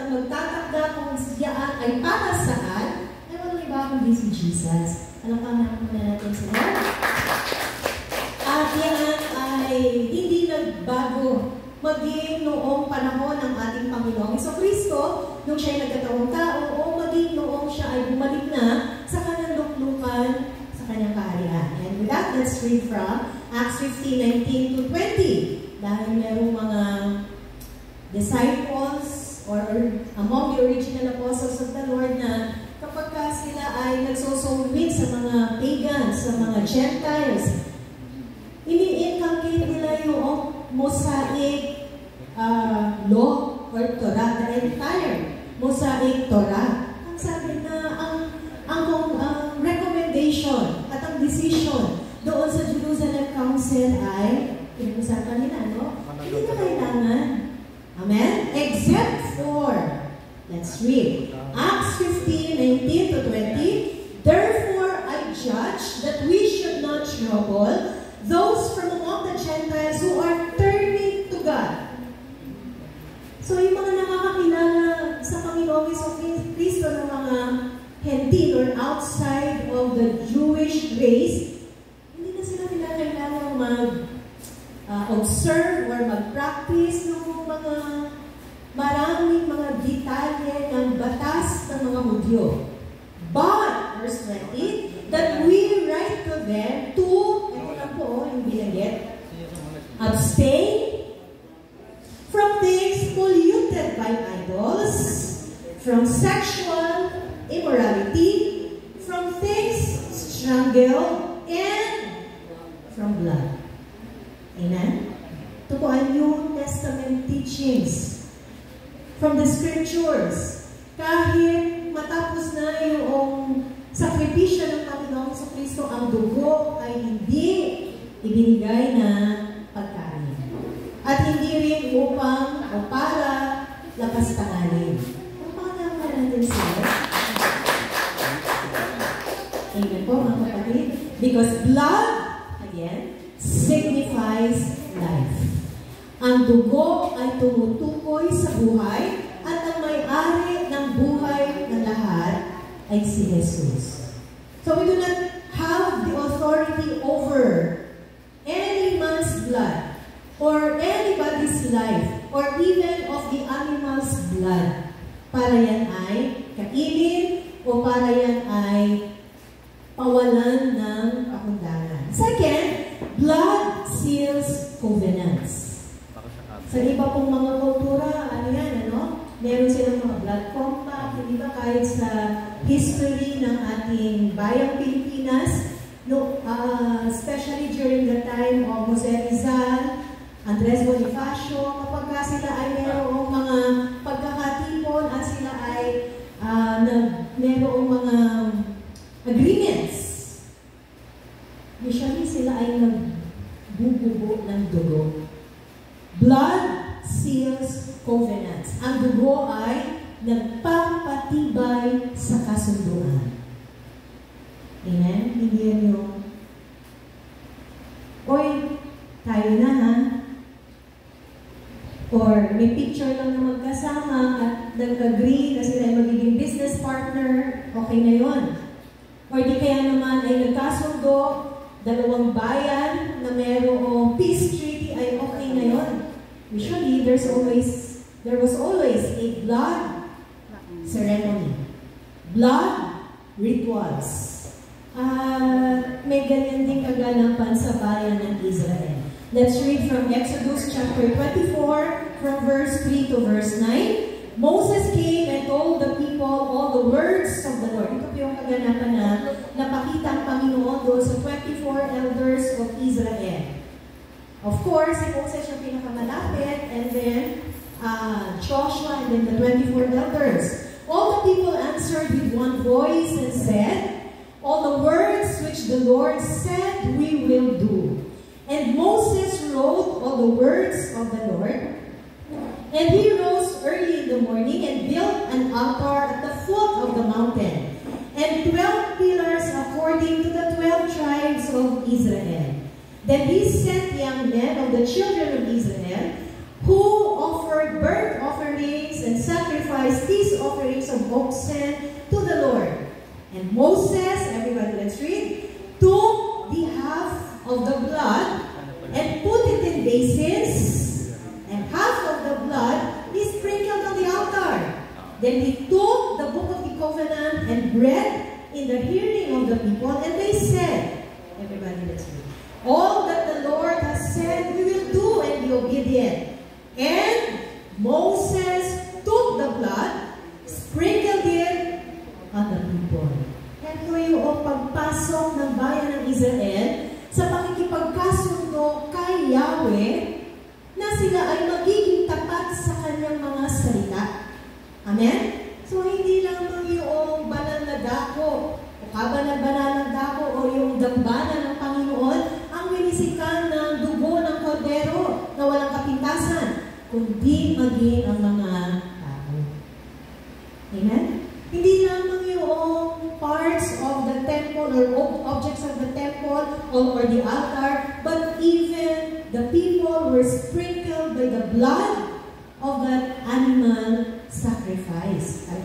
ang magtatakda kung siyaan ay para saan, ay walang iba kundi si Jesus. Alam ka na natin sila. At yan ay hindi nagbago maging noong panahon ng ating Panginoong Jesucristo, nung siya'y nagkatawang tao, o maging noong siya ay bumalik na sa kanyang luklukan, sa kanyang kaharian. And with that, let's read from Acts 15:19 to 20. Dahil merong mga disciples or among the original apostles of the Lord na kapag sila ay nagsosolvit sa mga pagans, sa mga Gentiles, ini-inculcate nila yung Mosaic law or Torah, the entire Mosaic Torah. Ang sabi na ang recommendation at ang decision doon sa Jerusalem Council ay pinag-usapan nila, no? Hindi na kailangan. Amen? Except for, let's read, Acts 15:19 to 20, therefore I judge that we should not trouble those from among the Gentiles who are turning to God. So yung mga nakakakilala sa Panginoong Jesucristo ng mga hentil or outside of the Jewish race, hindi na sila kailangan mag-observe or mag-practice ng mga maraming mga detalye ng batas ng mga Hudyo. But, verse 20, that we write to them to, ito lang po, yung binanggit, abstain from things polluted by idols, from sexual immorality, from things strangled, and from blood. Amen? Ito po ay New Testament teachings from the Scriptures. Kahit matapos na yung sakripisyo ng Panginoong Jesucristo, ang dugo ay hindi ibinigay na pagkain. At hindi rin upang o para lapastanganin. Ang pangalan natin sila. Amen po, mga kapatid. Because blood, again, signifies life. Ang dugo ay tumutukoy sa buhay at ang may-ari ng buhay na lahat ay si Jesus. So we do not have the authority over any man's blood or anybody's life or even of the animal's blood. Para yan ay kainin o para yan ay pawalan ng kakundangan. Second, blood seals covenants. Sa iba pong mga kultura, ano yan, ano? Meron silang mga blood compact, hindi ba kahit sa history ng ating bayang Pilipinas, no, especially during the time of Jose Rizal, Andres Bonifacio, kapag sila ay mayroong mga pagkakatipon at sila ay mayroong mga agreements, usually sila ay nagbububo ng dugo. Blood seals covenants. Ang dugo ay nagpapatibay sa kasunduan. Amen? Hindi yan yung, oy, tayo na ha? Or may picture lang na magkasama at nag-agree na sila ay magiging business partner, okay na yun. Or di kaya naman ay nagkasundo, dalawang bayan na mayroong peace treaty ay okay na yun. Usually, there was always a blood ceremony. Blood rituals. May ganyan din kaganapan sa bayan ng Israel. Let's read from Exodus chapter 24, from verse 3 to verse 9. Moses came and told the people all the words of the Lord. Ito po yung kaganapan na napakita ang Panginoon doon sa 24 elders of Israel. Of course, si Moses yung pinakamalapit, and then Joshua, and then the 24 elders. All the people answered with one voice and said, all the words which the Lord said we will do. And Moses wrote all the words of the Lord. And he rose early in the morning and built an altar at the foot of the mountain, and 12 pillars according to the 12 tribes of Israel. Then he sent young men of the children of Israel, who offered burnt offerings and sacrifices sacrifice these offerings of oxen to the Lord. And Moses, everybody let's read, took the half of the blood and put it in basins, and half of the blood he sprinkled on the altar. Then he took the book of the covenant and read in the hearing of the people, and they said, everybody let's read, all that the Lord has said we will do and be obedient. And Moses took the blood, sprinkled it on the people. Ito yung pagpasok ng bayan ng Israel sa pakikipagkasundo kay Yahweh na sila ay magiging tapat sa kanyang mga salita. Amen? So, hindi lang yung banal na dako o kabanal-banal na dako o yung dambana ng Panginoon ang winisikan ng dugo ng kordero na walang kapintasan, kundi maging ang mga tao. Amen? Hindi lamang yung parts of the temple or objects of the temple or the altar, but even the people were sprinkled by the blood of that animal sacrifice. Kahit